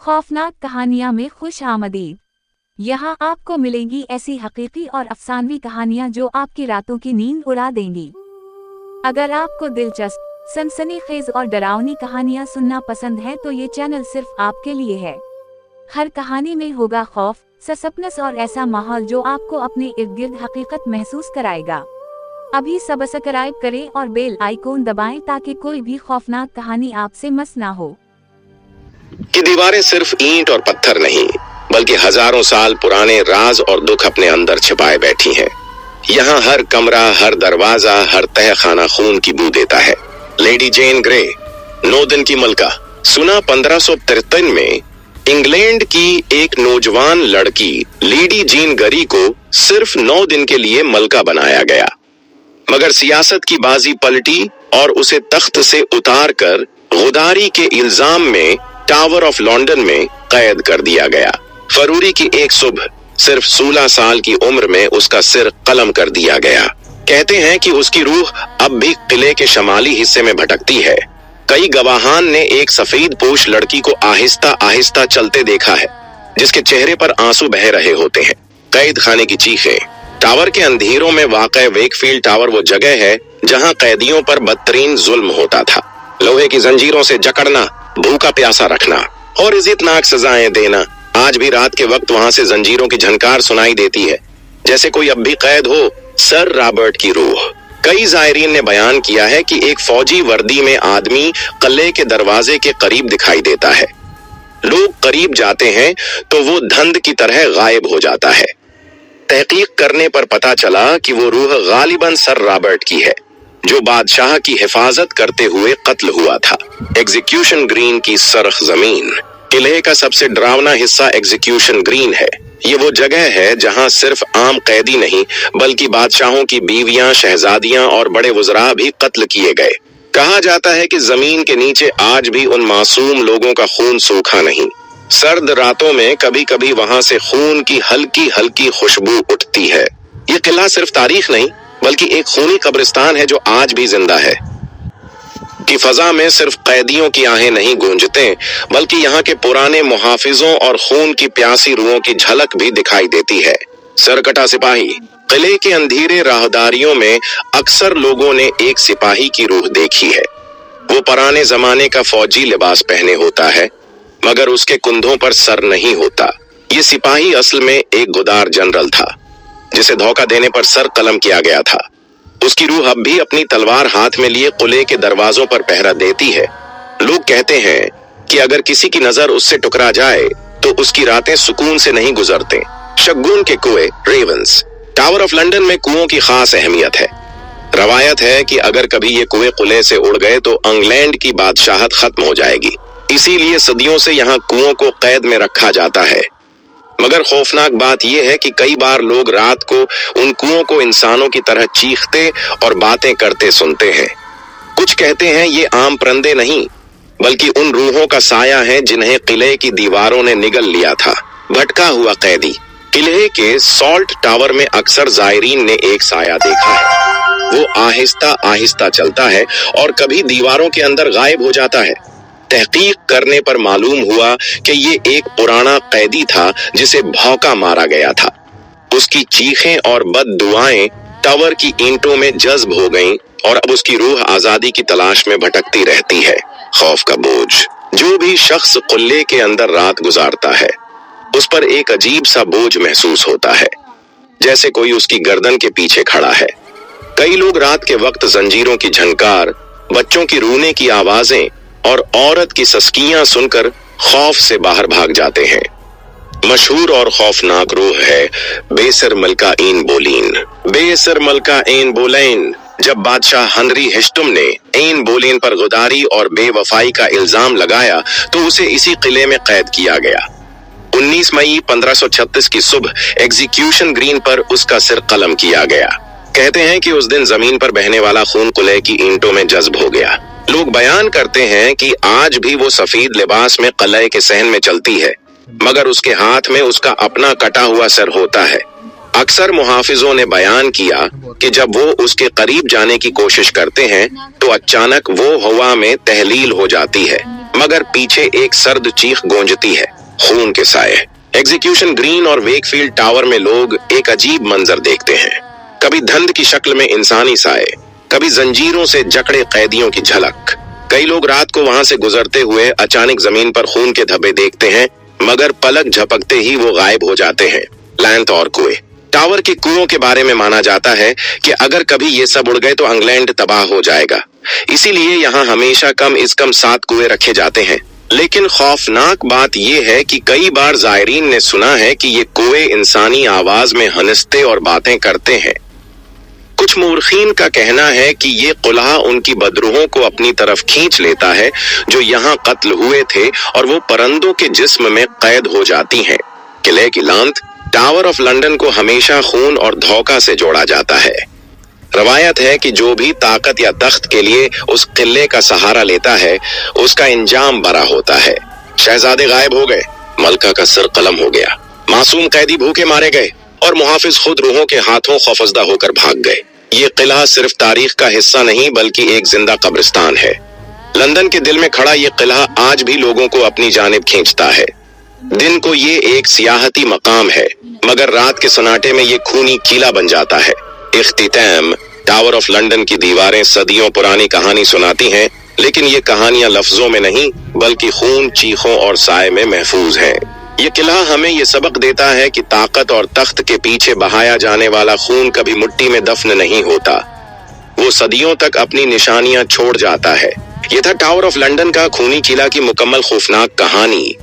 खौफनाक कहानियां में खुश आमदीद। यहाँ आपको मिलेंगी ऐसी हकीकी और अफसानवी कहानियां जो आपकी रातों की नींद उड़ा देंगी। अगर आपको दिलचस्प, सनसनीखेज और डरावनी कहानियां सुनना पसंद है तो ये चैनल सिर्फ आपके लिए है। हर कहानी में होगा खौफ, सस्पेंस और ऐसा माहौल जो आपको अपने इर्द गिर्द हकीकत महसूस कराएगा। अभी सब्सक्राइब करें और बेल आइकॉन दबाएं ताकि कोई भी खौफनाक कहानी आपसे मिस ना हो। कि दीवारें सिर्फ ईंट और पत्थर नहीं, बल्कि हजारों साल पुराने राज और दुख अपने अंदर छिपाए बैठी हैं। यहाँ हर कमरा, हर दरवाजा, हर तह खाना खून की बू देता है। लेडी जेन ग्रे, 9 दिन की मलका। सुना 1553 में इंग्लैंड की एक नौजवान लड़की लेडी जेन गरी को सिर्फ 9 दिन के लिए मलका बनाया गया, मगर सियासत की बाजी पलटी और उसे तख्त से उतार कर गुदारी के इल्जाम में टावर ऑफ लंदन में कैद कर दिया गया। फरवरी की एक सुबह सिर्फ 16 साल की उम्र में उसका सिर कलम कर दिया गया। कहते हैं कि उसकी रूह अब भी किले के शमाली हिस्से में भटकती है। कई गवाहान ने एक सफेद पोश लड़की को आहिस्ता आहिस्ता चलते देखा है, जिसके चेहरे पर आंसू बह रहे होते हैं। कैद खाने की चीखें। टावर के अंधेरों में वाक़े वेकफील्ड टावर वो जगह है जहां कैदियों पर बदतरीन जुल्म होता था। लोहे की जंजीरों से जकड़ना, भूखा प्यासा रखना और इज्जतनाक सजाएं देना। आज भी रात के वक्त वहां से जंजीरों की झनकार सुनाई देती है, जैसे कोई अब भी कैद हो। सर रॉबर्ट की रूह। कई जायरीन ने बयान किया है कि एक फौजी वर्दी में आदमी किले के दरवाजे के करीब दिखाई देता है। लोग करीब जाते हैं तो वो धंध की तरह गायब हो जाता है। तहकीक करने पर पता चला कि वो रूह गालिबन सर रॉबर्ट की है, जो बादशाह की हिफाजत करते हुए कत्ल हुआ था। एग्जीक्यूशन ग्रीन की सरख जमीन। किले का सबसे डरावना हिस्सा एग्जीक्यूशन ग्रीन है। ये वो जगह है जहां सिर्फ आम कैदी नहीं, बल्कि बादशाहों की बीवियां, शहजादियां और बड़े वज़रा भी कत्ल किए गए। कहा जाता है कि जमीन के नीचे आज भी उन मासूम लोगों का खून सूखा नहीं। सर्द रातों में कभी कभी वहां से खून की हल्की हल्की खुशबू उठती है। ये किला सिर्फ तारीख नहीं, बल्कि एक खूनी कब्रिस्तान है जो आज भी जिंदा है। कि फजा में सिर्फ कैदियों की आहें नहीं गूंजते, बल्कि यहाँ के पुराने मुहाफिजों और खून की प्यासी रूहों की झलक भी दिखाई देती है। सरकटा सिपाही। किले के अंधेरे राहदारियों में अक्सर लोगों ने एक सिपाही की रूह देखी है। वो पुराने जमाने का फौजी लिबास पहने होता है, मगर उसके कुंधों पर सर नहीं होता। ये सिपाही असल में एक गुदार जनरल था, जिसे धोखा देने पर सर कलम किया गया था। उसकी रूह अब भी अपनी तलवार हाथ में लिए किले के दरवाजों पर पहरा देती है। लोग कहते हैं कि अगर किसी की नजर उससे टकरा जाए तो उसकी रातें सुकून से नहीं गुजरते। शगुन के कुएं, रेवंस। टावर ऑफ लंदन में कुओं की खास अहमियत है। रवायत है कि अगर कभी ये कुएं किले से उड़ गए तो इंग्लैंड की बादशाहत खत्म हो जाएगी। इसीलिए सदियों से यहाँ कुओं को कैद में रखा जाता है। मगर खौफनाक बात यह है कि कई बार लोग रात को उन कुओं को इंसानों की तरह चीखते और बातें करते सुनते हैं। कुछ कहते हैं ये आम परिंदे नहीं, बल्कि उन रूहों का साया है जिन्हें किले की दीवारों ने निगल लिया था। भटका हुआ कैदी। किले के सॉल्ट टावर में अक्सर जायरीन ने एक साया देखा है। वो आहिस्ता आहिस्ता चलता है और कभी दीवारों के अंदर गायब हो जाता है। तहकीक करने पर मालूम हुआ कि ये एक पुराना कैदी था जिसे भौंका मारा गया था। उसकी चीखें और बददुआएं टावर की ईंटों में जज्ब हो गईं और अब उसकी रूह आजादी की तलाश में भटकती रहती है। खौफ का बोझ। जो भी शख्स किले के अंदर रात गुजारता है, उस पर एक अजीब सा बोझ महसूस होता है, जैसे कोई उसकी गर्दन के पीछे खड़ा है। कई लोग रात के वक्त जंजीरों की झनकार, बच्चों की रोने की आवाजें और औरत की सस्कियां सुनकर खौफ से बाहर भाग जाते हैं। मशहूर और खौफनाक रूह है बेसर मलका एन बोलीन। बेसर मलका एन बोलेन। जब बादशाह हेनरी हिस्टम ने एन बोलीन पर गुदारी और बेवफाई का इल्जाम लगाया तो उसे इसी किले में कैद किया गया। 19 मई 1536 की सुबह एग्जीक्यूशन ग्रीन पर उसका सिर कलम किया गया। कहते हैं कि उस दिन जमीन पर बहने वाला खून किले की ईंटों में जज्ब हो गया। लोग बयान करते हैं कि आज भी वो सफेद लिबास में किले के सहन में चलती है, मगर उसके हाथ में उसका अपना कटा हुआ सर होता है। अक्सर मुहाफिजों ने बयान किया कि जब वो उसके करीब जाने की कोशिश करते हैं तो अचानक वो हवा में तहलील हो जाती है। मगर पीछे एक सर्द चीख गूंजती है, खून के साए। एग्जीक्यूशन ग्रीन और वेकफील्ड टावर में लोग एक अजीब मंजर देखते हैं, कभी धंध की शक्ल में इंसानी साए, कभी जंजीरों से जकड़े कैदियों की झलक। कई लोग रात को वहां से गुजरते हुए अचानक जमीन पर खून के धब्बे देखते हैं, मगर पलक झपकते ही वो गायब हो जाते हैं। लैंथ और कुएं। टावर के कुओं के बारे में माना जाता है कि अगर कभी ये सब उड़ गए तो इंग्लैंड तबाह हो जाएगा, इसीलिए यहाँ हमेशा कम से कम 7 कुएं रखे जाते हैं। लेकिन खौफनाक बात यह है कि कई बार जायरीन ने सुना है कि ये कुएं इंसानी आवाज में हंसते और बातें करते हैं। कुछ मूर्खीन का कहना है कि ये कुल्हा उनकी बदरूहों को अपनी तरफ खींच लेता है जो यहाँ कत्ल हुए थे, और वो परिंदों के जिस्म में कैद हो जाती हैं। किले की लांत। टावर ऑफ लंदन को हमेशा खून और धोखा से जोड़ा जाता है। रवायत है कि जो भी ताकत या तख्त के लिए उस किले का सहारा लेता है, उसका इंजाम बड़ा होता है। शहजादे गायब हो गए, मलका का सर कलम हो गया, मासूम कैदी भूखे मारे गए और मुहाफिज खुद रूहों के हाथों खौफजदा होकर भाग गए। ये किला सिर्फ तारीख का हिस्सा नहीं बल्कि एक जिंदा कब्रिस्तान है। लंदन के दिल में खड़ा ये किला आज भी लोगों को अपनी जानिब खींचता है। दिन को ये एक सियाहती मकाम है, मगर रात के सन्नाटे में ये खूनी किला बन जाता है। इख्तिताम। टावर ऑफ लंदन की दीवारें सदियों पुरानी कहानी सुनाती हैं, लेकिन ये कहानियां लफ्जों में नहीं बल्कि खून, चीखों और साए में महफूज हैं। ये किला हमें ये सबक देता है कि ताकत और तख्त के पीछे बहाया जाने वाला खून कभी मिट्टी में दफन नहीं होता, वो सदियों तक अपनी निशानियां छोड़ जाता है। ये था टावर ऑफ लंदन का खूनी किला की मुकम्मल खौफनाक कहानी।